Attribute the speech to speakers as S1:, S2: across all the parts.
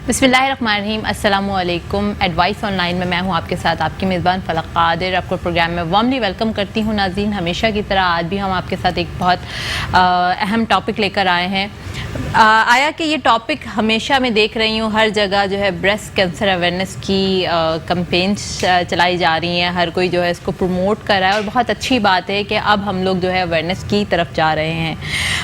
S1: बिस्मिल्लाहिर्रहमानिर्रहीम, अस्सलामुअलैकुम। Advice online में मैं हूं आपके साथ आपकी मेज़बान फलक कादिर। आपको प्रोग्राम में वार्मली वेलकम करती हूं। नाज़रीन, हमेशा की तरह आज भी हम आपके साथ एक बहुत अहम टॉपिक लेकर आए हैं। आया कि ये टॉपिक हमेशा मैं देख रही हूँ हर जगह जो है ब्रेस्ट कैंसर अवेयरनेस की कैंपेन्स चलाई जा रही हैं। हर कोई जो है इसको प्रमोट कर रहा है और बहुत अच्छी बात है कि अब हम लोग जो है अवेयरनेस की तरफ जा रहे हैं।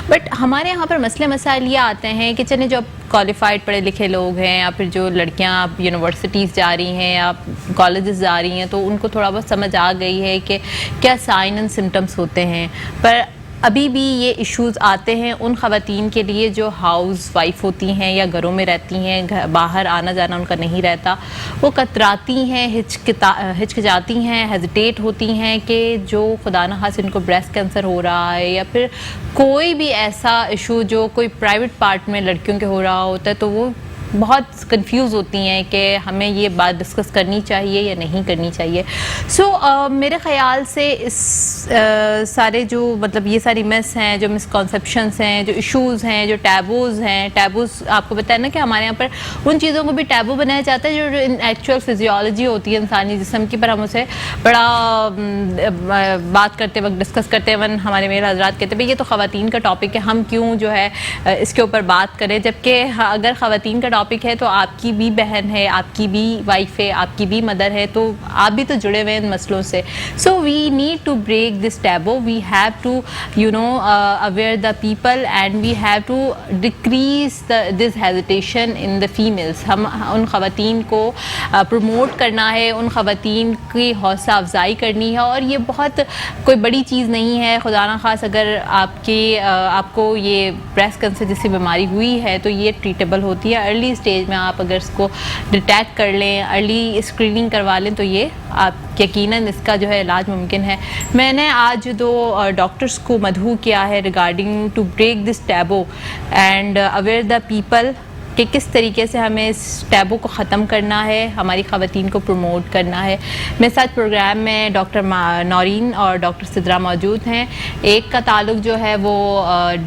S1: बट हमारे यहाँ पर मसले मसाइल ये आते हैं कि चले जो क्वालिफाइड पढ़े लिखे लोग हैं या फिर जो लड़कियां यूनिवर्सिटीज़ जा रही हैं या कॉलेजेस जा रही हैं तो उनको थोड़ा बहुत समझ आ गई है कि क्या साइन एंड सिम्टम्स होते हैं। पर अभी भी ये इश्यूज़ आते हैं उन ख़वातीन के लिए जो हाउस वाइफ होती हैं या घरों में रहती हैं, बाहर आना जाना उनका नहीं रहता। वो कतराती हैं, हिचकिचाती हैं, हेजिटेट होती हैं कि जो खुदा न खास इनको ब्रेस्ट कैंसर हो रहा है या फिर कोई भी ऐसा इशू जो कोई प्राइवेट पार्ट में लड़कियों के हो रहा होता है तो वो बहुत कंफ्यूज होती हैं कि हमें ये बात डिस्कस करनी चाहिए या नहीं करनी चाहिए। मेरे ख़्याल से इस सारे जो मतलब ये सारी मिस हैं, जो मिसकॉन्सेप्शंस हैं, जो इश्यूज़ हैं, जो टैबूज़ हैं, टैबूज़ आपको बताया ना कि हमारे यहाँ पर उन चीज़ों को भी टैबू बनाया जाता है जो इन एक्चुअल फिजियोलॉजी होती है इंसानी जिस्म की, पर हम उसे बड़ा बात करते वक्त डिस्कस करते हैं। वन हमारे मेरे हजरात कहते हैं ये तो ख़वातीन का टॉपिक है, हम क्यों जो है इसके ऊपर बात करें, जबकि अगर ख़वातीन का टॉपिक है तो आपकी भी बहन है, आपकी भी वाइफ है, आपकी भी मदर है, तो आप भी तो जुड़े हुए हैं इन मसलों से। So we need to break this taboo, we have to aware the people and we have to decrease this hesitation in the females. हम उन ख़वातीन को प्रमोट करना है, उन ख़वातीन की हौसला अफजाई करनी है और ये बहुत कोई बड़ी चीज़ नहीं है। खुदा न खास अगर आपको ये ब्रेस्ट कैंसर जैसी बीमारी हुई है तो ये ट्रीटेबल होती है। अर्ली स्टेज में आप अगर इसको डिटेक्ट कर लें, अर्ली स्क्रीनिंग करवा लें तो ये आप यकीनन इसका जो है इलाज मुमकिन है। मैंने आज 2 डॉक्टर्स को मदहू किया है regarding to break this taboo and aware the people कि किस तरीके से हमें इस टैबू को ख़त्म करना है, हमारी ख़वातीन को प्रमोट करना है। मेरे साथ प्रोग्राम में डॉक्टर नौरीन और डॉक्टर सिद्रा मौजूद हैं। एक का ताल्लुक़ जो है वो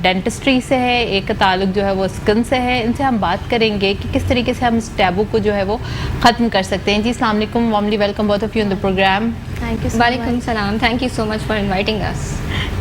S1: डेंटिस्ट्री से है, एक का ताल्लुक़ जो है वो स्किन से है। इनसे हम बात करेंगे कि किस तरीके से हम इस टैबू को जो है वो ख़त्म कर सकते हैं। जी अस्सलाम वालेकुम, warmly welcome both of you in the program.
S2: Thank you. वालेकुम सलाम, thank you so much for inviting us.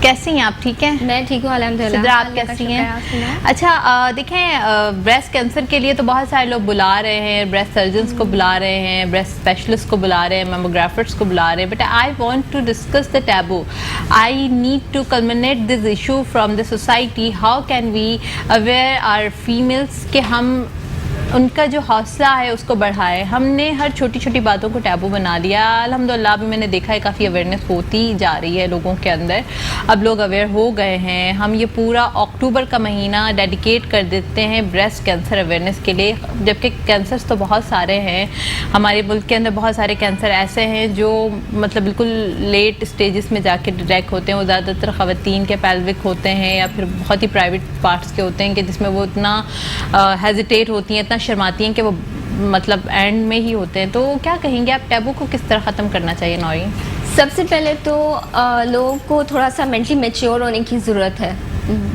S1: कैसी हैं आप? ठीक हैं?
S2: मैं ठीक हूँ अल्हम्दुलिल्लाह।
S1: सिद्रा आप कैसी हैं? अच्छा, देखें ब्रेस्ट कैंसर के लिए तो बहुत सारे लोग बुला रहे हैं, ब्रेस्ट सर्जन्स को बुला रहे हैं, ब्रेस्ट स्पेशलिस्ट को बुला रहे हैं, मैमोग्राफर्स को बुला रहे हैं, but I want to discuss the taboo. I need to culminate this issue from the society. How can we aware our females कि हम उनका जो हौसला है उसको बढ़ाए। हमने हर छोटी छोटी बातों को टैबू बना लिया। अल्हम्दुलिल्लाह अभी मैंने देखा है काफ़ी अवेयरनेस होती जा रही है लोगों के अंदर, अब लोग अवेयर हो गए हैं। हम ये पूरा अक्टूबर का महीना डेडिकेट कर देते हैं ब्रेस्ट कैंसर अवेयरनेस के लिए, जबकि कैंसर्स तो बहुत सारे हैं हमारे मुल्क के अंदर। बहुत सारे कैंसर ऐसे हैं जो मतलब बिल्कुल लेट स्टेजेस में जाके डिटेक्ट होते हैं। वो ज़्यादातर ख़वातीन के पेल्विक होते हैं या फिर बहुत ही प्राइवेट पार्ट्स के होते हैं कि जिसमें वो इतना हेजिटेट होती हैं, इतना शर्माती हैं कि वो मतलब एंड में ही होते हैं। तो क्या कहेंगे आप, टैबू को किस तरह ख़त्म करना चाहिए नौरीन?
S2: सबसे पहले तो लोगों को थोड़ा सा मेंटली मैच्योर होने की ज़रूरत है।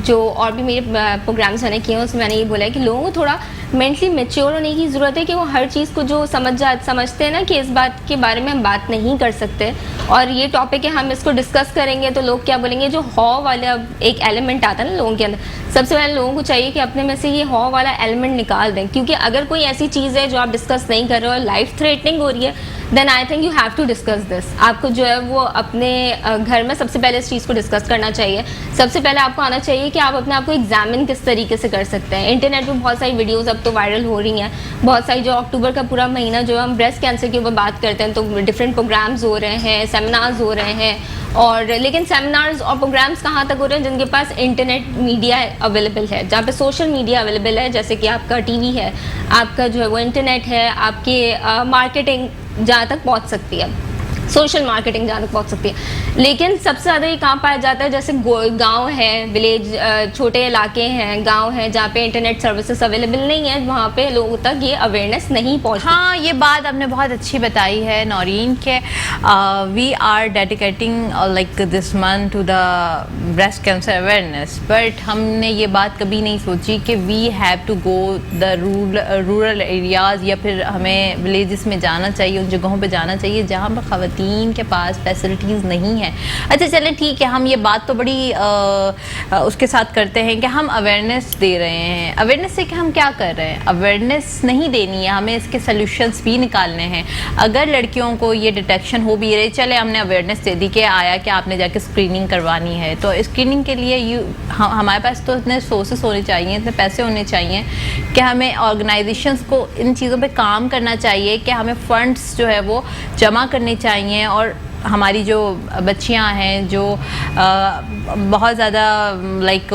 S2: जो और भी मेरे प्रोग्राम्स मैंने किए हैं उसमें मैंने ये बोला है कि लोगों को थोड़ा मेंटली मैच्योर होने की ज़रूरत है कि वो हर चीज़ को जो समझते हैं ना कि इस बात के बारे में हम बात नहीं कर सकते और ये टॉपिक है, हम इसको डिस्कस करेंगे तो लोग क्या बोलेंगे। जो हॉ वाला एक एलिमेंट आता है ना लोगों के अंदर, सबसे पहले लोगों को चाहिए कि अपने में से ये हॉ वाला एलिमेंट निकाल दें, क्योंकि अगर कोई ऐसी चीज़ है जो आप डिस्कस नहीं कर रहे हो, लाइफ थ्रेटनिंग हो रही है, then I think you have to discuss this. आपको जो है वो अपने घर में सबसे पहले इस चीज़ को डिस्कस करना चाहिए। सबसे पहले आपको आना चाहिए कि आप अपने आप को एग्जामिन किस तरीके से कर सकते हैं। इंटरनेट पर बहुत सारी वीडियोज़ अब तो वायरल हो रही हैं, बहुत सारी। जो अक्टूबर का पूरा महीना जो हम ब्रेस्ट कैंसर के ऊपर बात करते हैं तो डिफरेंट प्रोग्राम्स हो रहे हैं, सेमिनार्स हो रहे हैं। और लेकिन सेमिनार्स और प्रोग्राम्स कहाँ तक हो रहे हैं? जिनके पास इंटरनेट मीडिया अवेलेबल है, जहाँ पे सोशल मीडिया अवेलेबल है, जैसे कि आपका टीवी है, आपका जो है वो इंटरनेट है, आपके मार्केटिंग जहाँ तक पहुँच सकती है, सोशल मार्केटिंग जहाँ तक पहुँच सकती है। लेकिन सबसे ज़्यादा ये कहाँ पाया जाता है? जैसे गांव है, विलेज, छोटे इलाके हैं, गांव हैं जहाँ पे इंटरनेट सर्विसेज अवेलेबल नहीं है, वहाँ पे लोगों तक ये अवेयरनेस नहीं पहुँचती।
S1: हाँ, ये बात आपने बहुत अच्छी बताई है नौरीन के we are dedicating like this month to the breast cancer awareness, but हमने ये बात कभी नहीं सोची कि we have to go the rural areas, या फिर हमें विलेजेस में जाना चाहिए, उन जगहों पे जाना चाहिए जहाँ पर ख़वातीन के पास फैसिलिटीज़ नहीं हैं। अच्छा चलें ठीक है, हम ये बात तो बड़ी उसके साथ करते हैं कि हम अवेयरनेस दे रहे हैं। अवेयरनेस से कि हम क्या कर रहे हैं? अवेयरनेस नहीं देनी है, हमें इसके सोल्यूशंस भी निकालने हैं। अगर लड़कियों को ये डिटेक्शन हो भी रही, चले हमने अवेयरनेस दे दी कि आया कि आपने जाके स्क्रीनिंग करवानी है, तो स्क्रीनिंग के लिए हमारे पास तो इतने सोर्सेस होने चाहिए, इतने पैसे होने चाहिए कि हमें ऑर्गेनाइजेशंस को इन चीज़ों पे काम करना चाहिए, कि हमें फंड्स जो है वो जमा करने चाहिए, और हमारी जो बच्चियां हैं जो बहुत ज़्यादा लाइक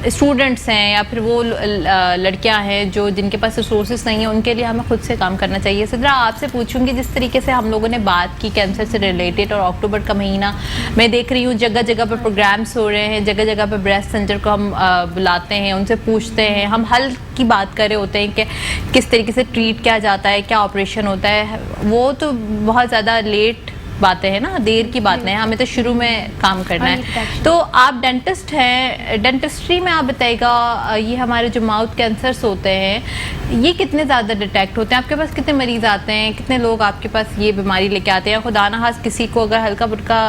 S1: स्टूडेंट्स हैं, या फिर वो लड़कियां हैं जो जिनके पास रिसोर्सेज नहीं है, उनके लिए हमें खुद से काम करना चाहिए। सिद्रा, आपसे पूछूंगी, जिस तरीके से हम लोगों ने बात की कैंसर से रिलेटेड, और अक्टूबर का महीना मैं देख रही हूँ जगह जगह पर प्रोग्राम्स हो रहे हैं, जगह जगह पर ब्रेस्ट सेंटर को हम बुलाते हैं, उनसे पूछते हैं, हम हल की बात कर रहे होते हैं कि किस तरीके से ट्रीट किया जाता है, क्या ऑपरेशन होता है। वो तो बहुत ज़्यादा लेट बातें हैं ना, देर की बातें हैं, हमें तो शुरू में काम करना है। तो आप डेंटिस्ट हैं, डेंटिस्ट्री में आप बताइएगा, ये हमारे जो माउथ कैंसर्स होते हैं ये कितने ज़्यादा डिटेक्ट होते हैं? आपके पास कितने मरीज आते हैं, कितने लोग आपके पास ये बीमारी लेके आते हैं? खुदा ना खास किसी को अगर हल्का फुल्का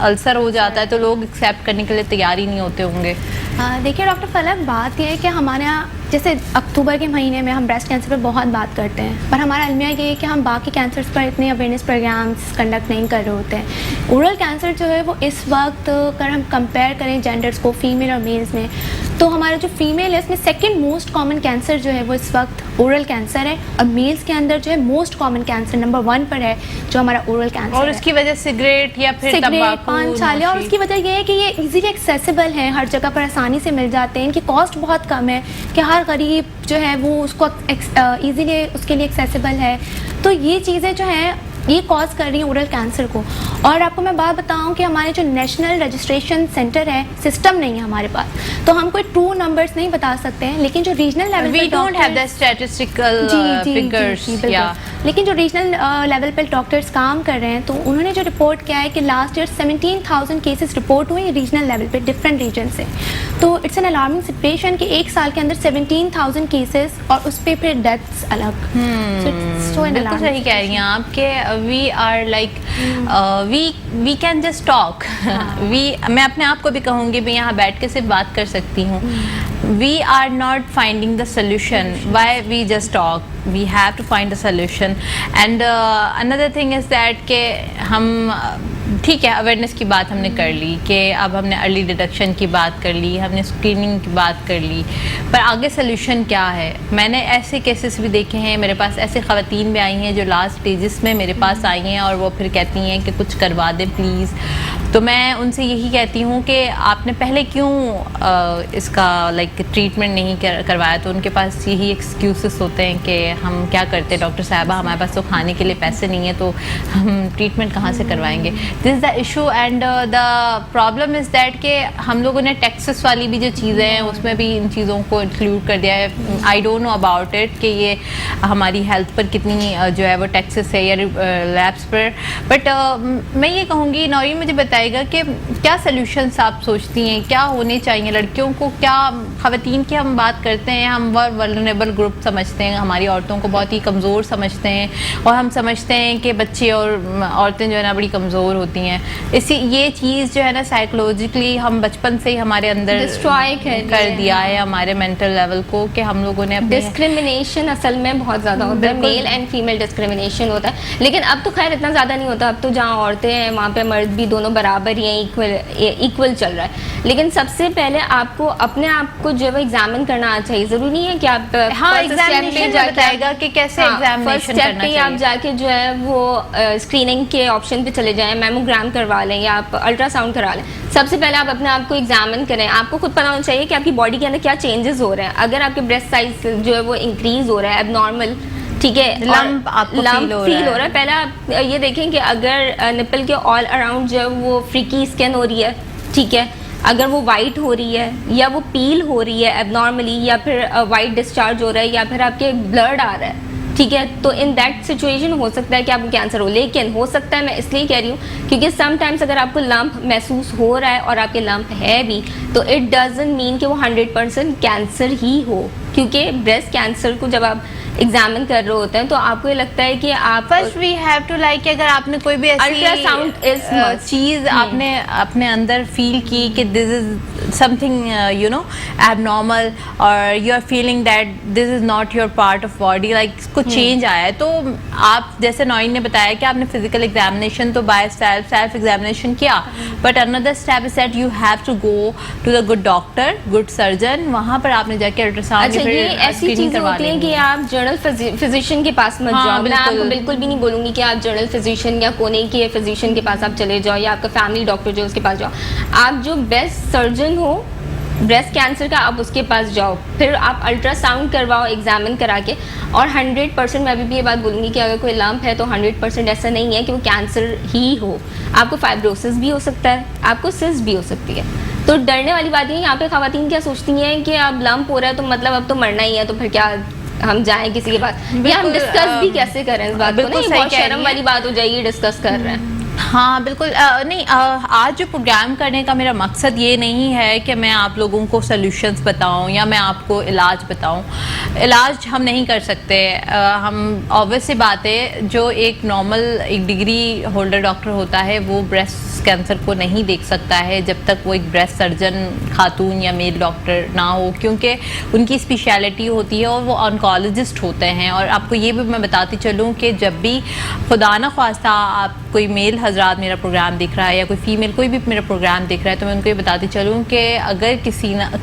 S1: अल्सर हो जाता है तो लोग एक्सेप्ट करने के लिए तैयार ही नहीं होते होंगे।
S3: देखिए डॉक्टर फलक, बात यह है कि हमारे यहाँ जैसे अक्टूबर के महीने में हम ब्रेस्ट कैंसर पर बहुत बात करते हैं, पर हमारा अलमिया ये है कि हम बाकी कैंसर्स पर इतने अवेयरनेस प्रोग्राम्स कंडक्ट नहीं कर रहे होते हैं। ओरल कैंसर जो है वो इस वक्त अगर हम कंपेयर करें जेंडर्स को, फीमेल और मेल्स में, तो हमारा जो फीमेल है इसमें सेकंड मोस्ट कॉमन कैंसर जो है वो इस वक्त ओरल कैंसर है, और मेल्स के अंदर जो है मोस्ट कॉमन कैंसर नंबर 1 पर है जो हमारा ओरल कैंसर
S1: और उसकी वजह सिगरेट या फिर तंबाकू,
S3: पान छाले, और उसकी वजह यह है कि ये इजीली एक्सेसिबल है, हर जगह पर आसानी से मिल जाते हैं, इनकी कॉस्ट बहुत कम है कि हर गरीब जो है वो उसको इजीली उसके लिए एक्सेसिबल है। तो ये चीज़ें जो हैं ये कॉज कर रही है ओरल कैंसर को। और आपको मैं बात बताऊं कि हमारे जो नेशनल रजिस्ट्रेशन सेंटर है, सिस्टम नहीं है हमारे पास, तो हम कोई ट्रू नंबर्स नहीं बता सकते हैं, लेकिन जो regional level
S1: we don't have the statistical figures,
S3: लेकिन जो रीजनल लेवल पे डॉक्टर्स काम कर रहे हैं तो उन्होंने जो रिपोर्ट किया है कि लास्ट ईयर 17,000 केसेस रिपोर्ट हुए रीजनल लेवल पे डिफरेंट रीजन से। तो इट्स एन अलार्मिंग सिचुएशन कि एक साल के अंदर 17,000 केसेस और उस पे फिर डेथ्स अलग।
S1: बिल्कुल सही कह रही हैं आप कि we are like we can just talk, मैं अपने आप को भी कहूँगी, मैं यहाँ बैठ के सिर्फ बात कर सकती हूँ। We are not finding the solution, why we just talk, we have to find the solution. And another thing is that कि हम ठीक है अवेयरनेस की बात हमने कर ली, कि अब हमने अर्ली डिटेक्शन की बात कर ली, हमने स्क्रीनिंग की बात कर ली, पर आगे सोल्यूशन क्या है? मैंने ऐसे केसेस भी देखे हैं, मेरे पास ऐसे ख़वातीन भी आई हैं जो लास्ट स्टेजेस में मेरे पास आई हैं और वो फिर कहती हैं कि कुछ करवा दें प्लीज़। तो मैं उनसे यही कहती हूँ कि आपने पहले क्यों इसका लाइक ट्रीटमेंट नहीं करवाया? तो उनके पास यही एक्सक्यूजेस होते हैं कि हम क्या करते डॉक्टर साहबा, हमारे पास तो खाने के लिए पैसे नहीं है, तो हम ट्रीटमेंट कहाँ से करवाएंगे? This is the issue. And the problem is that कि हम लोगों ने टैक्सेस वाली भी जो चीज़ें हैं उसमें भी इन चीज़ों को इंक्लूड कर दिया है। आई डोंट नो अबाउट इट कि ये हमारी हेल्थ पर कितनी जो है वो टैक्सेस है या लैब्स पर, बट मैं ये कहूँगी नौरी मुझे बताइएगा कि क्या सोल्यूशंस आप सोचती हैं क्या होने चाहिए लड़कियों को? क्या ख़वातीन की हम बात करते हैं, हम वल्नरेबल ग्रुप समझते हैं, हमारी औरतों को बहुत ही कमज़ोर समझते हैं, और हम समझते हैं कि बच्चे और औरतें जो है ना बड़ी कमज़ोर होती हैं। इसी ये चीज़ जो है ना साइकोलॉजिकली हम बचपन से ही हमारे अंदर
S2: डिस्ट्रॉय
S1: कर दिया है हमारे मेंटल लेवल को, कि हम लोगों ने
S2: डिस्क्रिमिनेशन असल में बहुत ज़्यादा होता है, मेल एंड फीमेल डिस्क्रिमिनेशन होता है। लेकिन अब तो खैर इतना ज़्यादा नहीं होता, अब तो जहाँ औरतें हैं वहाँ पे मर्द भी दोनों बराबर ही हैं, इक्वल चल रहा है। लेकिन सबसे पहले आपको अपने आप को जो है एग्जामिन करना चाहिए। ज़रूरी नहीं है कि आप
S1: बताएगा कि कैसे
S2: फर्स्ट स्टेप पे आप जाके जो है वो स्क्रीनिंग के ऑप्शन पे चले जाएं, मैमोग्राम करवा लें या आप अल्ट्रासाउंड करा लें। सबसे पहले आप अपने आप को एग्जामिन करें, आपको खुद पता होना चाहिए कि आपकी बॉडी के अंदर क्या चेंजेस हो रहे हैं। अगर आपके ब्रेस्ट साइज जो है वो इंक्रीज हो रहा है एबनॉर्मल, ठीक है,
S1: लंप
S2: फील हो रहा है, पहले आप ये देखें कि अगर निपल के ऑल अराउंड जो है वो फ्रीकी स्किन हो रही है, ठीक है, अगर वो वाइट हो रही है या वो पील हो रही है एबनॉर्मली, या फिर वाइट डिस्चार्ज हो रहा है, या फिर आपके ब्लड आ रहा है, ठीक है, तो इन दैट सिचुएशन हो सकता है कि आपको कैंसर हो, लेकिन हो सकता है, मैं इसलिए कह रही हूँ क्योंकि समटाइम्स अगर आपको लंप महसूस हो रहा है और आपके लंप है भी, तो इट डजंट मीन कि वो 100% कैंसर ही हो, क्योंकि ब्रेस्ट कैंसर को जब आप एग्जामिन कर रहे होते हैं तो आपको ये लगता है कि आप
S1: first we have to like अगर आपने कोई भी ऐसी
S2: अल्ट्रासाउंड इज
S1: चीज आपने अपने अंदर फील की कि this is something you know abnormal और you are feeling that this is not your part of body, like कुछ चेंज आया है, तो आप जैसे नॉइन ने बताया कि आपने फिजिकल एग्जामिनेशन तो बाय सेल्फ एग्जामिनेशन किया, but another step is that you have to go to the good doctor, good surgeon, वहां पर आपने जाके अल्ट्रासाउंड
S2: अच्छा, ये ऐसी चीजें होती हैं कि आप जनरल फिजिशियन के पास मत जाओ। मैं आपको बिल्कुल भी नहीं बोलूंगी कि आप जनरल फिजिशियन या कोने के फिजिशियन के पास आप चले जाओ या आपका फैमिली डॉक्टर जो उसके पास जाओ। आप जो बेस्ट सर्जन हो ब्रेस्ट कैंसर का, आप उसके पास जाओ, फिर आप अल्ट्रासाउंड करवाओ एग्जामिन करा के। और 100% मैं अभी भी ये बात बोलूँगी कि अगर कोई लंप है तो 100% ऐसा नहीं है कि वो कैंसर ही हो, आपको फाइब्रोसिस भी हो सकता है, आपको सिस्ट भी हो सकती है। तो डरने वाली बात है, यहाँ पे खवातीन क्या सोचती हैं कि अब लंप हो रहा है तो मतलब अब तो मरना ही है, तो फिर क्या हम जाएं किसी के पास, या हम डिस्कस भी कैसे करें इस बात को, नहीं बहुत शर्म वाली बात हो जाएगी डिस्कस कर रहे हैं।
S1: हाँ बिल्कुल नहीं, आज जो प्रोग्राम करने का मेरा मकसद ये नहीं है कि मैं आप लोगों को सॉल्यूशंस बताऊं या मैं आपको इलाज बताऊं। इलाज हम नहीं कर सकते, हम ऑब्वियस सी बात है, जो एक नॉर्मल एक डिग्री होल्डर डॉक्टर होता है वो ब्रेस्ट कैंसर को नहीं देख सकता है जब तक वो एक ब्रेस्ट सर्जन खातून या मेल डॉक्टर ना हो, क्योंकि उनकी स्पेशलिटी होती है और वो ऑन्कोलॉजिस्ट होते हैं। और आपको ये भी मैं बताती चलूँ कि जब भी खुदा न ख्वास्ता आप कोई मेल हजरात मेरा प्रोग्राम देख रहा है या कोई फीमेल कोई भी मेरा प्रोग्राम देख रहा है, तो मैं उनको ये बताती चलूँ कि अगर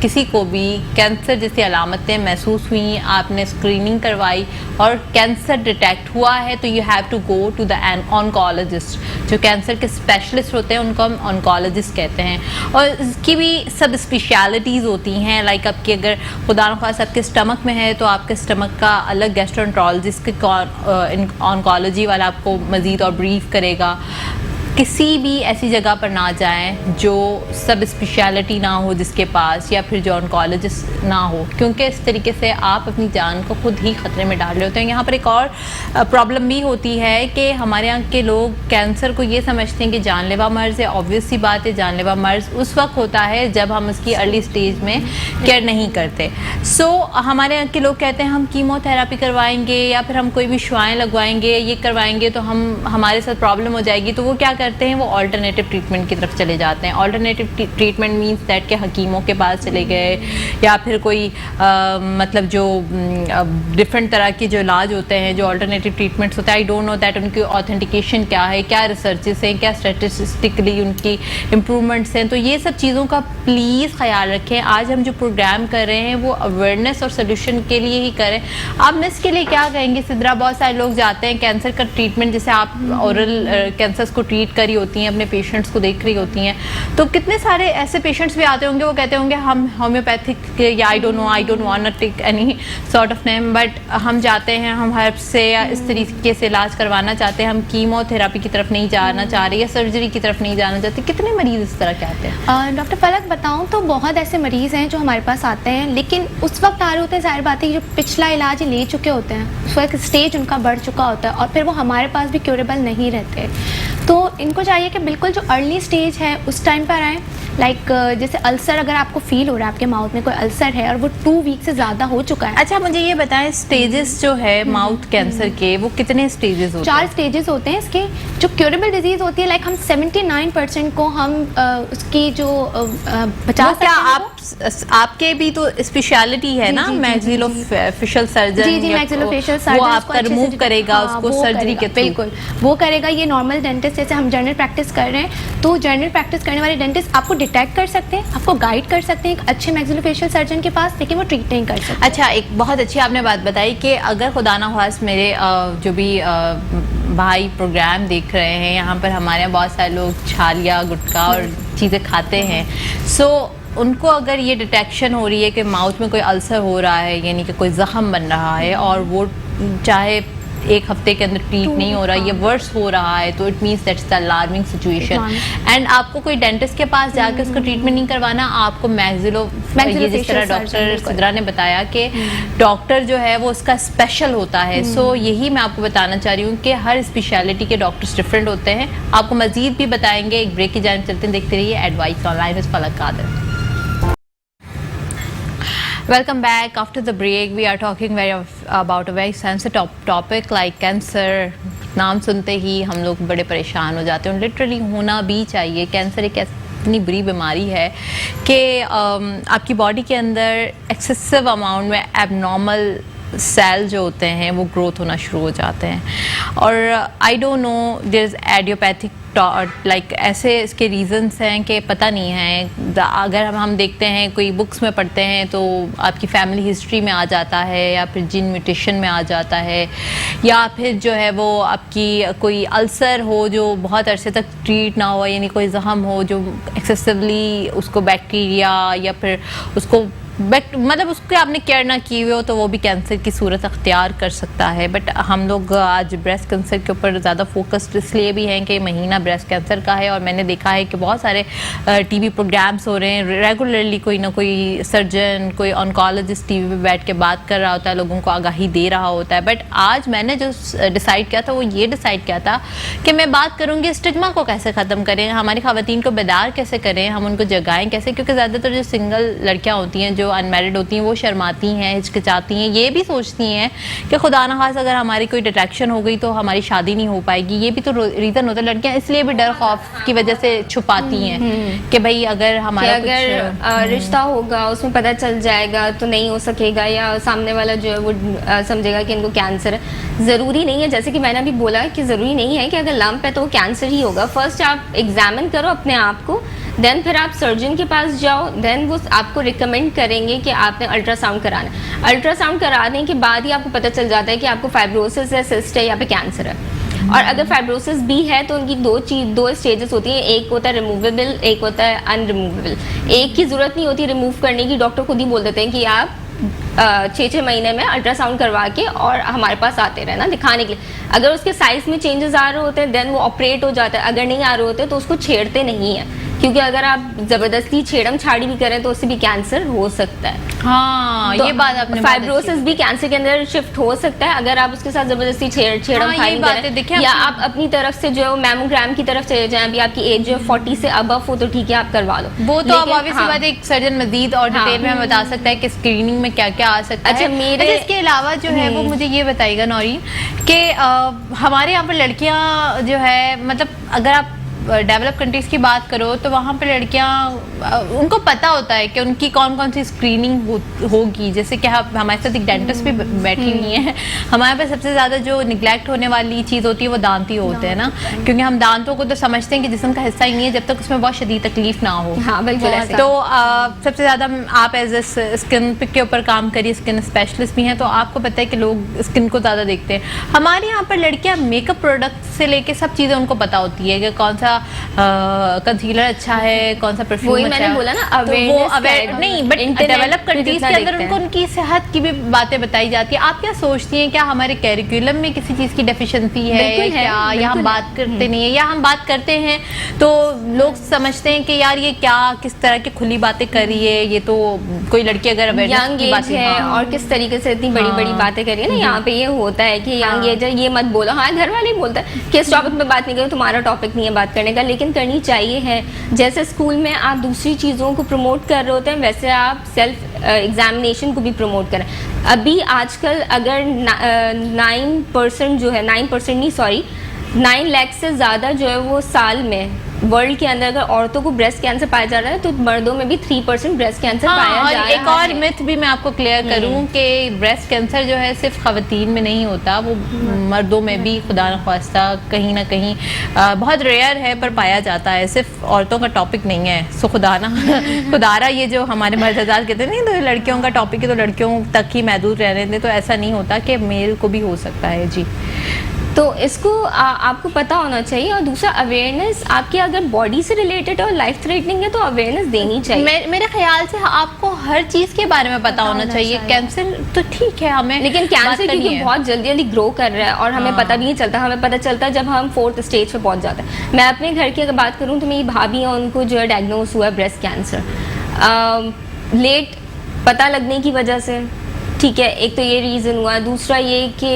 S1: किसी को भी कैंसर जैसी अलामतें महसूस हुई, आपने स्क्रीनिंग करवाई और कैंसर डिटेक्ट हुआ है, तो you have to go to the oncologist. जो कैंसर के स्पेशलिस्ट होते हैं उनको हम ऑन्कोलॉजिस्ट कहते हैं। और इसकी भी सब स्पेशलिटीज़ होती हैं, लाइक आपकी अगर खुदा न ख्वास्ता आपके स्टमक में है तो आपके स्टमक का अलग गैस्ट्रोएंटरोलॉजिस्ट ऑन्कोलॉजी वाला आपको मज़ीद और ब्रीफ करेगा। किसी भी ऐसी जगह पर ना जाएं जो सब स्पेशलिटी ना हो जिसके पास, या फिर जो ऑन्कोलॉजिस्ट ना हो, क्योंकि इस तरीके से आप अपनी जान को खुद ही ख़तरे में डाल रहे होते हैं। यहाँ पर एक और प्रॉब्लम भी होती है कि हमारे यहाँ के लोग कैंसर को ये समझते हैं कि जानलेवा मर्ज़ है। ऑब्वियस सी बात है, जानलेवा मर्ज़ उस वक्त होता है जब हम उसकी अर्ली स्टेज में केयर नहीं करते। सो हमारे यहाँ के लोग कहते हैं हम कीमोथेरेपी करवाएंगे या फिर हम कोई भी शुआएँ लगवाएंगे, ये करवाएंगे तो हमारे साथ प्रॉब्लम हो जाएगी। तो वो क्या करते हैं, वो अल्टरनेटिव ट्रीटमेंट की तरफ चले जाते हैं। अल्टरनेटिव ट्रीटमेंट मींस दैट के हकीमों के पास चले गए या फिर कोई मतलब जो डिफरेंट तरह के जो इलाज होते हैं, जो अल्टरनेटिव ट्रीटमेंट्स होते हैं, आई डोंट नो दैट उनकी ऑथेंटिकेशन क्या है, क्या रिसर्चेस हैं, क्या स्टैटिस्टिकली उनकी इम्प्रूवमेंट्स हैं। तो ये सब चीज़ों का प्लीज़ ख्याल रखें। आज हम जो प्रोग्राम कर रहे हैं वो अवेयरनेस और सोल्यूशन के लिए ही करें। आप मिस के लिए क्या कहेंगे सिद्रा? बहुत सारे लोग जाते हैं कैंसर का ट्रीटमेंट, जैसे आप ओरल कैंसर्स को ट्रीट करी होती हैं, अपने पेशेंट्स को देख रही होती हैं, तो कितने सारे ऐसे पेशेंट्स भी आते होंगे, वो कहते होंगे हम होम्योपैथिक या I don't want to take any sort of name, but हम जाते हैं, हम हर्ब्स से या इस तरीके से इलाज करवाना चाहते हैं, हम कीमोथेरेपी की तरफ नहीं जाना चाह रहे या सर्जरी की तरफ नहीं जाना चाहते। कितने मरीज़ इस तरह के आते हैं?
S3: डॉक्टर फलक बताऊं तो बहुत ऐसे मरीज़ हैं जो हमारे पास आते हैं, लेकिन उस वक्त आ रहे होते हैं, जाहिर बात है, जो पिछला इलाज ले चुके होते हैं, उस वक्त स्टेज उनका बढ़ चुका होता है और फिर वो हमारे पास भी क्यूरेबल नहीं रहते। तो इनको चाहिए कि बिल्कुल जो अर्ली स्टेज है उस टाइम पर आएँ। लाइक जैसे अल्सर, अगर आपको फील हो रहा है आपके माउथ में कोई अल्सर है और वो 2 वीक से ज़्यादा हो चुका है।
S1: अच्छा, मुझे ये बताएं, स्टेजेस जो है माउथ कैंसर के, वो कितने स्टेजेस होते हैं?
S3: 4 स्टेजेस होते हैं इसके। जो क्यूरेबल डिजीज़ होती है, लाइक हम 79% को हम उसकी जो बचा सकते हैं।
S1: आपके भी तो स्पेशलिटी है ना, मैक्सिलोफेशियल सर्जन।
S3: जी, मैक्सिलोफेशियल सर्जन
S1: वो आपका रिमूव करेगा उसको सर्जरी के थ्रू।
S3: बिल्कुल वो करेगा। ये नॉर्मल डेंटिस्ट, जैसे हम जनरल प्रैक्टिस कर रहे हैं, तो जनरल प्रैक्टिस करने वाले डेंटिस्ट आपको डिटेक्ट कर सकते हैं, आपको गाइड कर सकते हैं एक अच्छे मैक्सिलोफेशियल सर्जन के पास, लेकिन वो ट्रीट नहीं कर सकते।
S1: अच्छा, एक बहुत अच्छी आपने बात बताई कि अगर खुदा ना ख्वास्त मेरे जो भी भाई प्रोग्राम देख रहे हैं, यहाँ पर हमारे यहाँ बहुत सारे लोग छालिया गुटखा और चीज़ें खाते हैं, सो उनको अगर ये डिटेक्शन हो रही है कि माउथ में कोई अल्सर हो रहा है, यानी कि कोई ज़ख़म बन रहा है, और वो चाहे एक हफ्ते के अंदर ट्रीट नहीं हो रहा, ये वर्स हो रहा है, तो it means that's the alarming situation. And आपको कोई डेंटिस्ट के पास जाके उसका ट्रीटमेंट नहीं करवाना, आपको ये जिस तरह डॉक्टर सिद्रा ने बताया कि डॉक्टर जो है वो उसका स्पेशल होता है। सो यही मैं आपको बताना चाह रही हूँ कि हर स्पेशलिटी के डॉक्टर्स डिफरेंट होते हैं। आपको मजीद भी बताएंगे, एक ब्रेक की जाने चलते हैं, देखते रहिए एडवाइस ऑनलाइन विद फलक Kader. Welcome back. After the break, we are talking about a very sensitive topic like cancer. नाम सुनते ही हम लोग बड़े परेशान हो जाते हैं, लिटरली होना भी चाहिए। कैंसर एक इतनी बुरी बीमारी है कि आपकी बॉडी के अंदर एक्सेसिव अमाउंट में एबनॉर्मल सेल जो होते हैं वो ग्रोथ होना शुरू हो जाते हैं। और I don't know there is idiopathic like ऐसे इसके रीज़न्स हैं कि पता नहीं है। अगर हम देखते हैं, कोई बुक्स में पढ़ते हैं तो आपकी फैमिली हिस्ट्री में आ जाता है, या फिर जीन म्यूटेशन में आ जाता है, या फिर जो है वो आपकी कोई अल्सर हो जो बहुत अरसे तक ट्रीट ना हो, यानी कोई जख्म हो जो एक्सेसिवली उसको बैक्टीरिया या फिर उसको मतलब उसके आपने केयर ना की हुई हो तो वो भी कैंसर की सूरत अख्तियार कर सकता है। बट हम लोग आज ब्रेस्ट कैंसर के ऊपर ज़्यादा फोकस्ड इसलिए भी हैं कि महीना ब्रेस्ट कैंसर का है, और मैंने देखा है कि बहुत सारे टीवी प्रोग्राम्स हो रहे हैं रेगुलरली। कोई ना कोई सर्जन, कोई ऑन्कोलॉजिस्ट टीवी पे बैठ के बात कर रहा होता है, लोगों को आगाही दे रहा होता है। बट आज मैंने जो डिसाइड किया था वो ये डिसाइड किया था कि मैं बात करूँगी स्टिग्मा को कैसे ख़त्म करें, हमारी ख़वातीन को बेदार कैसे करें, हम उनको जगाएँ कैसे। क्योंकि ज़्यादातर जो सिंगल लड़कियाँ होती हैं, जो अनमैरिड होती हैं, वो शर्माती हैं, हिचकिचाती हैं, ये भी सोचती हैं कि खुदा न खास अगर हमारी कोई डिट्रैक्शन हो गई तो हमारी शादी नहीं हो पाएगी। ये भी तो रीज़न होता है। लड़कियां इसलिए भी डर खौफ की वजह से छुपाती हैं कि भाई अगर हमारा
S2: अगर रिश्ता होगा उसमें पता चल जाएगा तो नहीं हो सकेगा, या सामने वाला जो है वो समझेगा कि इनको कैंसर है। ज़रूरी नहीं है, जैसे कि मैंने अभी बोला कि ज़रूरी नहीं है कि अगर लंप है तो वो कैंसर ही होगा। फर्स्ट आप एग्जामिन करो अपने आप को, देन फिर आप सर्जन के पास जाओ, देन वो आपको रिकमेंड करेंगे कि आपने अल्ट्रासाउंड कराना है। अल्ट्रासाउंड कराने के बाद ही आपको पता चल जाता है कि आपको फाइब्रोसिस है, सिस्ट है, या पे कैंसर है। और अगर फाइब्रोसिस भी है तो उनकी दो स्टेजेस होती हैं, एक होता है रिमूवेबल, एक होता है अनरिमूवेबल। एक की ज़रूरत नहीं होती रिमूव करने की, डॉक्टर खुद ही बोल देते हैं कि आप 6-6 महीने में अल्ट्रासाउंड करवा के और हमारे पास आते रहना दिखाने के लिए। अगर उसके साइज में चेंजेस आ रहे होते हैं देन वो ऑपरेट हो जाता है, अगर नहीं आ रहे होते तो उसको छेड़ते नहीं है, क्योंकि अगर आप जबरदस्ती छेड़म छाड़ी भी करें तो उससे भी कैंसर हो सकता है।
S1: हाँ,
S2: तो
S1: ये बात आपने
S2: फाइब्रोसिस भी कैंसर के अंदर शिफ्ट हो सकता है अगर आप उसके साथ जबरदस्ती छेड़म छाड़ी करें, या आप अपनी तरफ से जो मैमोग्राम की तरफ चले जाएं। अभी आपकी एज जो 40 से अबव हो तो ठीक है, आप करवा लो।
S1: वो तो अब ऑब्वियसली बात एक सर्जन मजीद और डिटेल में हमें बता सकता है कि स्क्रीनिंग में क्या क्या आ सकता है। अच्छा, इसके अलावा जो है वो मुझे ये बताइएगा नौरीन कि हमारे यहाँ पर लड़कियाँ जो है, मतलब अगर आप डेवलप कंट्रीज की बात करो तो वहाँ पर लड़कियाँ उनको पता होता है कि उनकी कौन कौन सी स्क्रीनिंग होगी। जैसे कि हमारे साथ एक डेंटिस्ट भी बैठी हुई है। हमारे पास सबसे ज़्यादा जो निगलेक्ट होने वाली चीज़ होती है वो दांत ही होते हैं ना, क्योंकि हम दांतों को तो समझते हैं कि जिस्म का हिस्सा ही नहीं है जब तक उसमें बहुत शदीद तकलीफ ना हो।
S2: हाँ, बिल्कुल ऐसे।
S1: तो सबसे ज़्यादा आप एज ए स्किन के ऊपर काम करिए, स्किन स्पेशलिस्ट भी हैं, तो आपको पता है कि लोग स्किन को ज़्यादा देखते हैं। हमारे यहाँ पर लड़कियाँ मेकअप प्रोडक्ट से लेके सब चीज़ें उनको पता होती है कि कौन सा कंसीलर अच्छा है, कौन सा परफ्यूम अच्छा है।
S2: मैंने बोला ना,
S1: अवेयरनेस नहीं, बट डेवलप कंट्रीज के अंदर उनको उनकी सेहत की भी बातें बताई जाती है। आप क्या सोचती हैं, क्या हमारे कैरिकुलम में किसी चीज़ की डेफिशिएंसी है क्या, या हम बात करते नहीं है, या हम बात करते हैं तो लोग समझते हैं कि यार ये क्या किस तरह की खुली बातें कर रही है, ये तो कोई लड़की अगर
S2: यंग एज है और किस तरीके से इतनी बड़ी बड़ी बातें कर रही है ना। यहाँ पे ये होता है कि यंग एज है, ये मत बोलो। हाँ, घर वाले ही बोलता है कि इस टॉपिक पे बात नहीं करो, तुम्हारा टॉपिक नहीं है बात करने का, लेकिन करनी चाहिए है। जैसे स्कूल में आप दूसरी चीज़ों को प्रमोट कर रहे होते हैं, वैसे आप सेल्फ एग्जामिनेशन को भी प्रमोट करें। अभी आजकल अगर 9% जो है 9% नहीं, सॉरी 9 लाख से ज़्यादा जो है वो साल में वर्ल्ड के अंदर अगर औरतों को ब्रेस्ट कैंसर पाया जा रहा है तो मर्दों में भी 3% ब्रेस्ट कैंसर पाया जा रहा है।
S1: एक और मिथ भी मैं आपको क्लियर करूं कि ब्रेस्ट कैंसर जो है सिर्फ खवातीन में नहीं होता, वो मर्दों में भी खुदा न ख्वास्ता कहीं ना कहीं बहुत रेयर है पर पाया जाता है, सिर्फ औरतों का टॉपिक नहीं है। सो खुदारा ये जो हमारे मर्द हज़रात कहते हैं नहीं, तो लड़कियों का टॉपिक है तो लड़कियों तक ही महदूद रहने दें, तो ऐसा नहीं होता कि मेल को भी हो सकता है। जी
S2: तो इसको आपको पता होना चाहिए। और दूसरा अवेयरनेस आपकी अगर बॉडी से रिलेटेड है और लाइफ थ्रेटनिंग है तो अवेयरनेस देनी चाहिए।
S1: मेरे ख्याल से आपको हर चीज़ के बारे में पता होना चाहिए। कैंसर तो ठीक है हमें,
S2: लेकिन कैंसर क्योंकि बहुत जल्दी जल्दी ग्रो कर रहा है और हमें पता भी नहीं चलता। हमें पता चलता है जब हम 4th स्टेज पे पहुंच जाते हैं। मैं अपने घर की अगर बात करूं तो मेरी भाभी है, उनको जो है डायग्नोस हुआ है ब्रेस्ट कैंसर लेट पता लगने की वजह से। ठीक है, एक तो ये रीज़न हुआ। दूसरा ये कि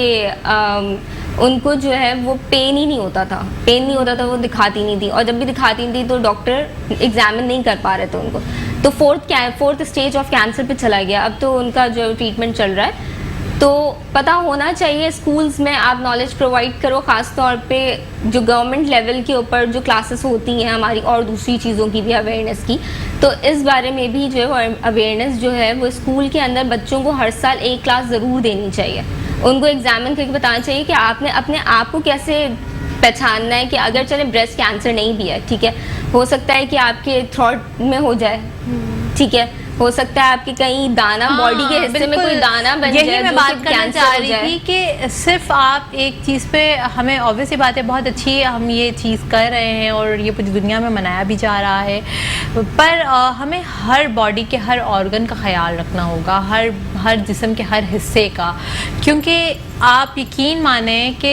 S2: उनको जो है वो पेन ही नहीं होता था, वो दिखाती नहीं थी, और जब भी दिखाती नहीं थी तो डॉक्टर एग्जामिन नहीं कर पा रहे थे उनको। तो 4th स्टेज ऑफ कैंसर पे चला गया। अब तो उनका जो ट्रीटमेंट चल रहा है। तो पता होना चाहिए, स्कूल्स में आप नॉलेज प्रोवाइड करो, ख़ास तौर पे जो गवर्नमेंट लेवल के ऊपर जो क्लासेस होती हैं हमारी, और दूसरी चीज़ों की भी अवेयरनेस की। तो इस बारे में भी जो है अवेयरनेस जो है वो स्कूल के अंदर बच्चों को हर साल एक क्लास ज़रूर देनी चाहिए। उनको एग्जामिन करके बताना चाहिए कि आपने अपने आप को कैसे पहचानना है कि अगर चले ब्रेस्ट कैंसर नहीं भी है, ठीक है, हो सकता है कि आपके थ्रोट में हो जाए, ठीक है, हो सकता है आपके कहीं दाना बॉडी के हिस्से में कोई दाना बन जाए।
S1: यही मैं बात करना चाह रही थी कि सिर्फ आप एक चीज़ पे, हमें ऑब्वियसली बात है बहुत अच्छी है, हम ये चीज़ कर रहे हैं और ये पूरी दुनिया में मनाया भी जा रहा है, पर हमें हर बॉडी के हर ऑर्गन का ख्याल रखना होगा, हर जिस्म के हर हिस्से का। क्योंकि आप यकीन माने कि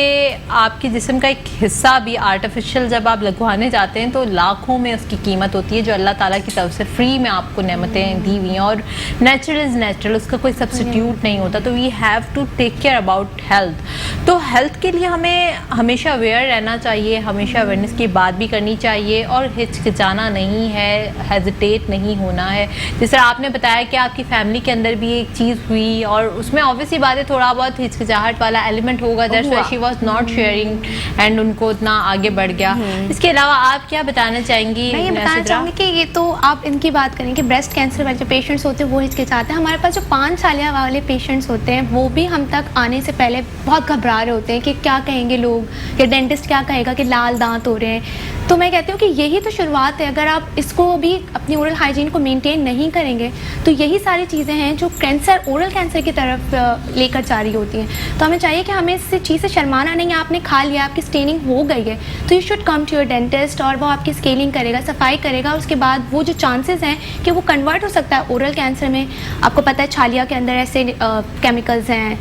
S1: आपके जिस्म का एक हिस्सा भी आर्टिफिशियल जब आप लगवाने जाते हैं तो लाखों में उसकी कीमत होती है, जो अल्लाह ताला की तरफ से फ्री में आपको नेमतें दी हुई हैं। और नेचुरल इज़ नेचुरल, उसका कोई सब्स्टिट्यूट नहीं होता। तो we have to take care about health. तो हेल्थ के लिए हमें हमेशा अवेयर रहना चाहिए, हमेशा अवेयरनेस की बात भी करनी चाहिए, और हिचकिचाना नहीं है, हेजिटेट नहीं होना है। जिस तरह आपने बताया कि आपकी फैमिली के अंदर भी एक चीज़ हुई और उसमें ऑब्वियसली बात है थोड़ा बहुत हिचकिचाहट वाला एलिमेंट होगा, that's why she was not sharing and उनको उतना आगे बढ़ गया। इसके अलावा आप क्या बताना चाहेंगी?
S3: मैं ये बताना चाहूँगी कि ये तो आप इनकी बात करें कि ब्रेस्ट कैंसर वाले जो पेशेंट्स होते हैं वो हिचकिचाते हैं। हमारे पास जो 5 साल वाले पेशेंट्स होते हैं वो भी हम तक आने से पहले बहुत घबरा रहे होते हैं कि क्या कहेंगे लोग, या डेंटिस्ट क्या कहेगा कि लाल दांत हो रहे हैं। तो मैं कहती हूँ कि यही तो शुरुआत है। अगर आप इसको भी अपनी ओरल हाइजीन को मेंटेन नहीं करेंगे तो यही सारी चीज़ें हैं जो कैंसर, ओरल कैंसर की तरफ लेकर जा रही होती हैं। तो हमें चाहिए कि हमें इस चीज़ से शर्माना नहीं है। आपने खा लिया, आपकी स्टेनिंग हो गई है, तो you should come to your dentist, और वो आपकी स्केलिंग करेगा, सफाई करेगा। उसके बाद वो जो चांसेस हैं कि वो कन्वर्ट हो सकता है ओरल कैंसर में। आपको पता है छालिया के अंदर ऐसे केमिकल्स हैं,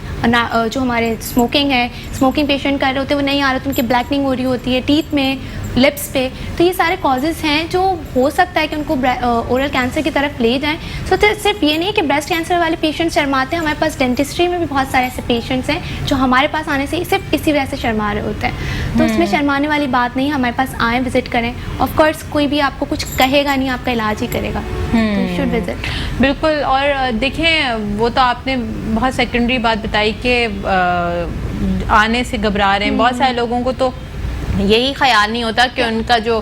S3: जो हमारे स्मोकिंग पेशेंट कर रहे होते हैं वो नहीं आ रहे, तो उनकी ब्लैकनिंग हो रही होती है टीथ में, लिप्स पे। तो ये सारे कॉजेज़ हैं जो हो सकता है कि उनको ओरल कैंसर की तरफ ले जाएं। सो सिर्फ ये नहीं कि ब्रेस्ट कैंसर वाले पेशेंट्स शर्माते हैं, हमारे पास डेंटिस्ट्री में भी बहुत सारे ऐसे पेशेंट्स हैं जो हमारे पास आने से सिर्फ इसी वजह से शर्मा रहे होते हैं। तो उसमें शर्माने वाली बात नहीं, हमारे पास आएँ, विजिट करें। ऑफ कोर्स कोई भी आपको कुछ कहेगा नहीं, आपका इलाज ही करेगा, तो शुड विजिट।
S1: बिल्कुल। और देखें, वो तो आपने बहुत सेकेंडरी बात बताई कि आने से घबरा रहे हैं। बहुत सारे लोगों को तो यही ख्याल नहीं होता कि उनका जो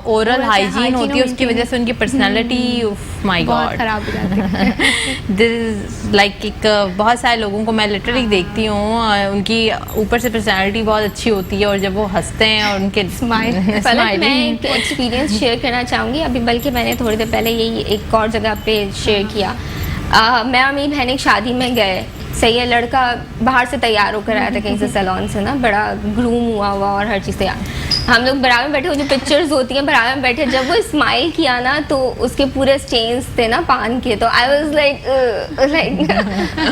S1: ओरल हाइजीन होती है उसकी वजह से उनकी पर्सनालिटी, माय गॉड,
S3: खराब हो जाती है।
S1: दिस लाइक एक बहुत सारे लोगों को मैं लिटरली देखती हूँ, उनकी ऊपर से पर्सनालिटी बहुत अच्छी होती है और जब वो हंसते हैं और उनके
S2: मैं एक एक्सपीरियंस शेयर करना चाहूँगी अभी, बल्कि मैंने थोड़ी देर पहले यही एक और जगह पे शेयर किया। मैं और मेरी बहन एक शादी में गए, सही है, लड़का बाहर से तैयार होकर आया था कहीं से सैलून से ना, बड़ा ग्रूम हुआ और हर चीज़ तैयार। हम लोग बराबर में बैठे, वो जो पिक्चर्स होती हैं बराबर में बैठे, जब वो स्माइल किया ना तो उसके पूरे स्टेन्स थे ना पान के, तो आई वाज लाइक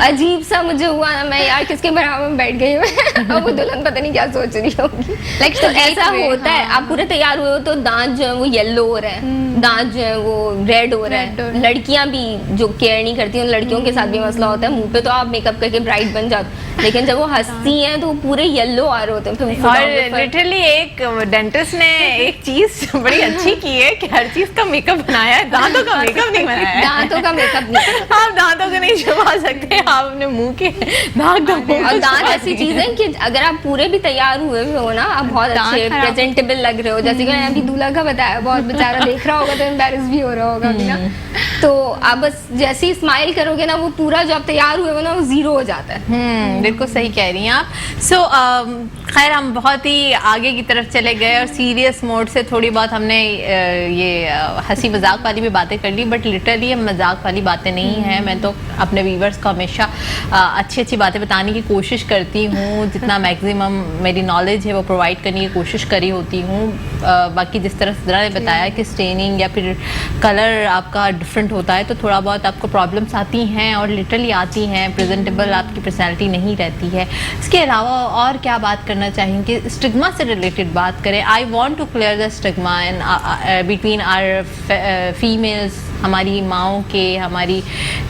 S2: अजीब सा मुझे हुआ ना, मैं यार किसके बराबर में बैठ गई हूँ और वो दुल्हन पता नहीं क्या सोच रही होगी। लाइक तो ऐसा होता है, आप पूरे तैयार हुए हो तो दांत जो है वो येलो हो रहे हैं, दांत जो है वो रेड हो रहे हैं। लड़कियां भी जो केयर नहीं करती, उन लड़कियों के साथ भी मसला होता है। मुंह पे तो आप मेकअप करके ब्राइट बन जाते, लेकिन जब वो हंसती हैं तो वो पूरे येलो आ रहे होते हैं।
S1: और लिटरली एक डेंटिस्ट ने एक चीज बड़ी अच्छी की है कि हर चीज का मेकअप बनाया है, दांतों का मेकअप नहीं बनाया है।
S2: दांतों का मेकअप नहीं,
S1: आप दांतों को नहीं छुपा सकते, आप अपने मुंह के दाग।
S2: और दांत ऐसी चीज है कि अगर आप पूरे भी तैयार हुए हो ना, आप बहुत अच्छे प्रेजेंटेबल लग रहे हो। जैसे कि मैंने अभी दूल्हा का बताया, बहुत बेचारा देख रहा होगा तो एम्बैरेस भी हो रहा होगा अभी ना। तो आप बस जैसे ही स्माइल करोगे ना, वो पूरा जो आप तैयार हुए हो ना वो जीरो हो जाता है।
S1: बिल्कुल सही कह रही हैं आप। सो खैर हम बहुत ही आगे की तरफ चले गए और सीरियस मोड से थोड़ी बहुत हमने ये हंसी मजाक वाली भी बातें कर ली, बट लिटरली मजाक वाली बातें नहीं हैं। मैं तो अपने व्यूवर्स को हमेशा अच्छी अच्छी बातें बताने की कोशिश करती हूँ, जितना मैक्सिमम मेरी नॉलेज है वो प्रोवाइड करने की कोशिश करी होती हूँ। बाकी जिस तरह सिद्रा ने बताया कि स्टेनिंग या फिर कलर आपका डिफरेंट होता है तो थोड़ा बहुत आपको प्रॉब्लम्स आती हैं और लिटरली आती हैं, प्रेजेंटेबल आपकी पर्सनैलिटी नहीं रहती है। इसके अलावा और क्या बात करना चाहेंगे? स्टिग्मा से रिलेटेड बात करें। I want to clear the stigma in between our females, हमारी माओं के, हमारी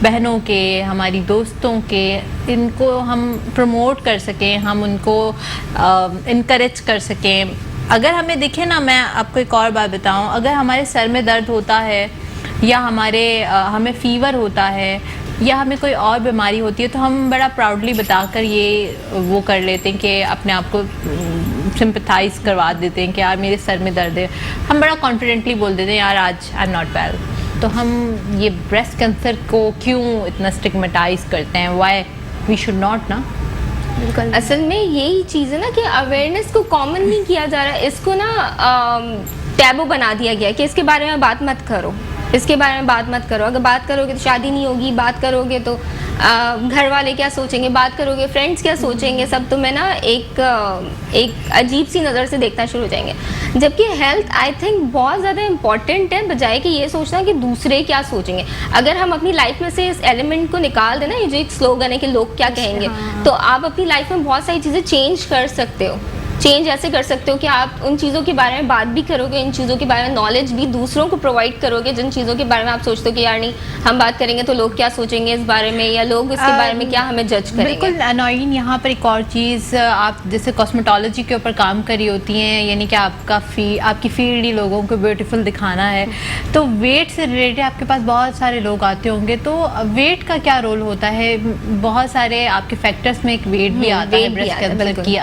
S1: बहनों के, हमारी दोस्तों के, इनको हम प्रमोट कर सकें, हम उनको इनकरेज कर सकें। अगर हमें दिखे ना, मैं आपको एक और बात बताऊं, अगर हमारे सर में दर्द होता है या हमें फीवर होता है या हमें कोई और बीमारी होती है तो हम बड़ा प्राउडली बताकर ये वो कर लेते हैं कि अपने आप को सिंपथाइज करवा देते हैं कि यार मेरे सर में दर्द है। हम बड़ा कॉन्फिडेंटली बोल देते हैं यार आज आई एम नॉट वेल। तो हम ये ब्रेस्ट कैंसर को क्यों इतना स्टिग्मेटाइज करते हैं? व्हाई वी शुड नॉट ना?
S2: बिल्कुल, असल में यही चीज़ है ना कि अवेयरनेस को कॉमन नहीं किया जा रहा है, इसको ना टैबू बना दिया गया कि इसके बारे में बात मत करो, इसके बारे में बात मत करो। अगर बात करोगे तो शादी नहीं होगी, बात करोगे तो घर वाले क्या सोचेंगे, बात करोगे फ्रेंड्स क्या सोचेंगे, सब तुम्हें ना एक अजीब सी नज़र से देखना शुरू हो जाएंगे। जबकि हेल्थ आई थिंक बहुत ज़्यादा इंपॉर्टेंट है, बजाय कि ये सोचना कि दूसरे क्या सोचेंगे। अगर हम अपनी लाइफ में से इस एलिमेंट को निकाल देना, ये जो एक स्लोगन है कि लोग क्या कहेंगे, तो आप अपनी लाइफ में बहुत सारी चीज़ें चेंज कर सकते हो। चेंज ऐसे कर सकते हो कि आप उन चीज़ों के बारे में बात भी करोगे, इन चीज़ों के बारे में नॉलेज भी दूसरों को प्रोवाइड करोगे, जिन चीज़ों के बारे में आप सोचते हो कि यार नहीं हम बात करेंगे तो लोग क्या सोचेंगे इस बारे में, या लोग इसके बारे में क्या हमें जज करेंगे।
S1: बिल्कुल नौरीन, यहाँ पर एक और चीज़, आप जैसे कॉस्मेटोलॉजी के ऊपर काम करी होती हैं, यानी कि आपकी फील्ड ही लोगों को ब्यूटीफुल दिखाना है, तो वेट से रिलेटेड आपके पास बहुत सारे लोग आते होंगे, तो वेट का क्या रोल होता है? बहुत सारे आपके फैक्टर्स में एक वेट भी आता है ब्रेस्ट कैंसर की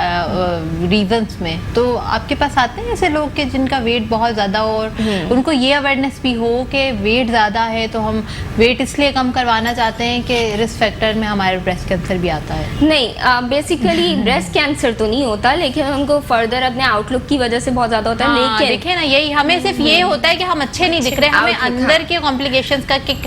S1: रीजंस में। तो आपके पास आते हैं ऐसे लोग के जिनका वेट बहुत ज़्यादा हो और उनको ये अवेयरनेस भी हो कि वेट ज़्यादा है तो हम वेट इसलिए कम करवाना चाहते हैं कि रिस्क फैक्टर में हमारे ब्रेस्ट कैंसर भी आता है?
S2: नहीं, बेसिकली ब्रेस्ट कैंसर तो नहीं होता, लेकिन हमको फर्दर अपने आउटलुक की वजह से बहुत ज़्यादा होता है। लेकिन
S1: देखिए ना, यही हमें सिर्फ ये होता है कि हम अच्छे नहीं दिख रहे, हमें अंदर के कॉम्प्लिकेशंस का कि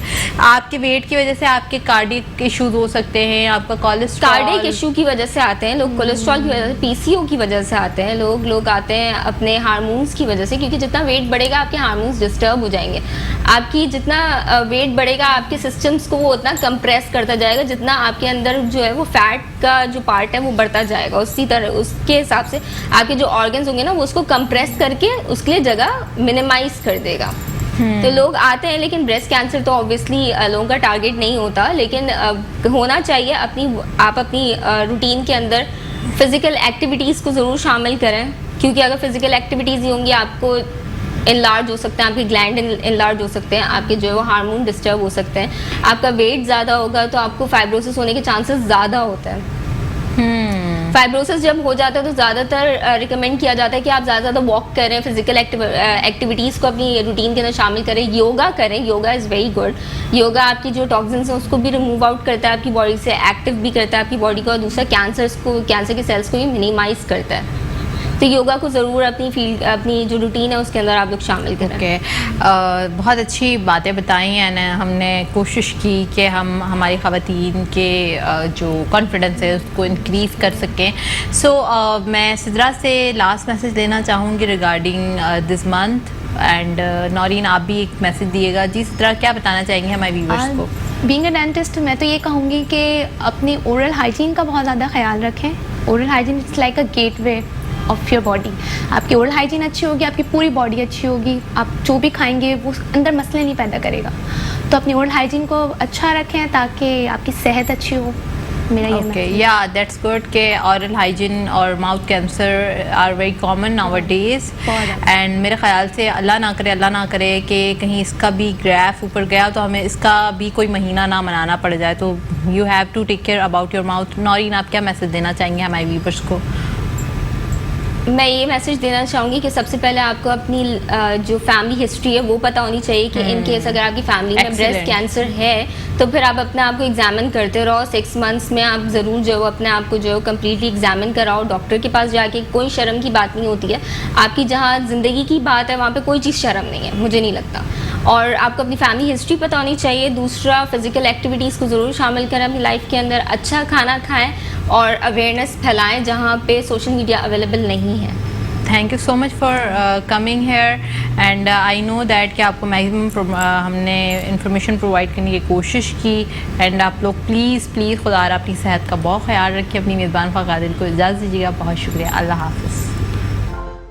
S1: आपके वेट की वजह से आपके कार्डियक इश्यूज हो सकते हैं, आपका कोलेस्ट्रॉल,
S2: कार्डियक इशू की वजह से आते हैं लोग, कोलेस्ट्रॉल की वजह से, पीसीओ की वजह से आते हैं लोग आते हैं अपने हार्मोन्स की वजह से, क्योंकि जितना वेट बढ़ेगा आपके हार्मोन्स डिस्टर्ब हो जाएंगे। आपकी जितना वेट बढ़ेगा आपके सिस्टम्स को वो उतना कंप्रेस करता जाएगा, जितना आपके अंदर जो है वो फैट का जो पार्ट है वो बढ़ता जाएगा, उसी तरह उसके हिसाब से आपके जो ऑर्गन्स होंगे ना वो उसको कंप्रेस करके उसके लिए जगह मिनिमाइज कर देगा। तो लोग आते हैं, लेकिन ब्रेस्ट कैंसर तो ऑब्वियसली लोगों का टारगेट नहीं होता, लेकिन होना चाहिए। आप अपनी रूटीन के अंदर फिजिकल एक्टिविटीज़ को ज़रूर शामिल करें, क्योंकि अगर फिजिकल एक्टिविटीज़ ही होंगी आपको इनलार्ज हो सकते हैं, आपके ग्लैंड इनलार्ज हो सकते हैं, आपके जो है वो हार्मोन डिस्टर्ब हो सकते हैं, आपका वेट ज़्यादा होगा तो आपको फाइब्रोसिस होने के चांसेस ज़्यादा होते हैं। फाइब्रोसिस जब हो जाता है तो ज़्यादातर रिकमेंड किया जाता है कि आप ज़्यादा वॉक करें, फिजिकल एक्टिविटीज़ को अपनी रूटीन के अंदर शामिल करें, योगा करें। Yoga is very good. Yoga आपकी जो टॉक्सिन्स हैं उसको भी रिमूव आउट करता है, आपकी बॉडी से एक्टिव भी करता है आपकी बॉडी को, और दूसरा कैंसर के सेल्स को भी मिनिमाइज करता है। तो योगा को ज़रूर अपनी जो रूटीन है उसके अंदर आप लोग शामिल करें।
S1: बहुत अच्छी बातें बताई हैं, हमने कोशिश की कि हम हमारी ख़वातीन के जो कॉन्फिडेंस है उसको इंक्रीज़ कर सकें। मैं सिद्रा से लास्ट मैसेज देना चाहूँगी regarding this month, and Naureen आप भी एक मैसेज दिएगा। जी सिद्रा, क्या बताना चाहेंगे हमारे व्यूअर्स को?
S3: बीइंग अ डेंटिस्ट मैं तो ये कहूँगी कि अपनी ओरल हाइजीन का बहुत ज़्यादा ख्याल रखें। Oral hygiene it's like a gateway of your body. आपकी ओरल हाइजीन अच्छी होगी, आपकी पूरी बॉडी अच्छी होगी, आप जो भी खाएंगे वो अंदर मसले नहीं पैदा करेगा। तो अपनी ओरल हाइजीन को अच्छा रखें ताकि आपकी सेहत अच्छी हो। मेरा ये
S1: या दैट्स गुड कि ओरल हाइजीन और mouth cancer are very common nowadays, and मेरे ख्याल से अल्लाह ना करे कि कहीं इसका भी ग्राफ ऊपर गया तो हमें इसका भी कोई महीना ना मनाना पड़ जाए। तो you have to take care about your mouth. Naureen, आप क्या मैसेज देना चाहेंगे हमारे व्यूअर्स को?
S2: मैं ये मैसेज देना चाहूँगी कि सबसे पहले आपको अपनी जो फैमिली हिस्ट्री है वो पता होनी चाहिए कि इन केस अगर आपकी फैमिली में ब्रेस्ट
S1: Excellent.
S2: कैंसर है तो फिर आप अपने आप को एग्जामिन करते रहो। 6 मंथ्स में आप ज़रूर जो अपने आप को जो कम्प्लीटली एग्जामिन कराओ डॉक्टर के पास जाके। कोई शर्म की बात नहीं होती है, आपकी जहाँ ज़िंदगी की बात है वहाँ पे कोई चीज़ शर्म नहीं है, मुझे नहीं लगता। और आपको अपनी फैमिली हिस्ट्री पता होनी चाहिए। दूसरा, फिजिकल एक्टिविटीज़ को ज़रूर शामिल करें अपनी लाइफ के अंदर, अच्छा खाना खाएँ और अवेयरनेस फैलाएँ जहाँ पे सोशल मीडिया अवेलेबल नहीं है।
S1: Thank you so much for coming here and I know that कि आपको मैक्सिमम हमने इंफॉर्मेशन प्रोवाइड करने की कोशिश की। एंड आप लोग प्लीज़ खुदा अपनी सेहत का बहुत ख्याल रखिए। अपनी मेज़बान फ़ाक़ादिर को इजाज़त दीजिएगा। बहुत शुक्रिया। अल्लाह हाफ़िज़।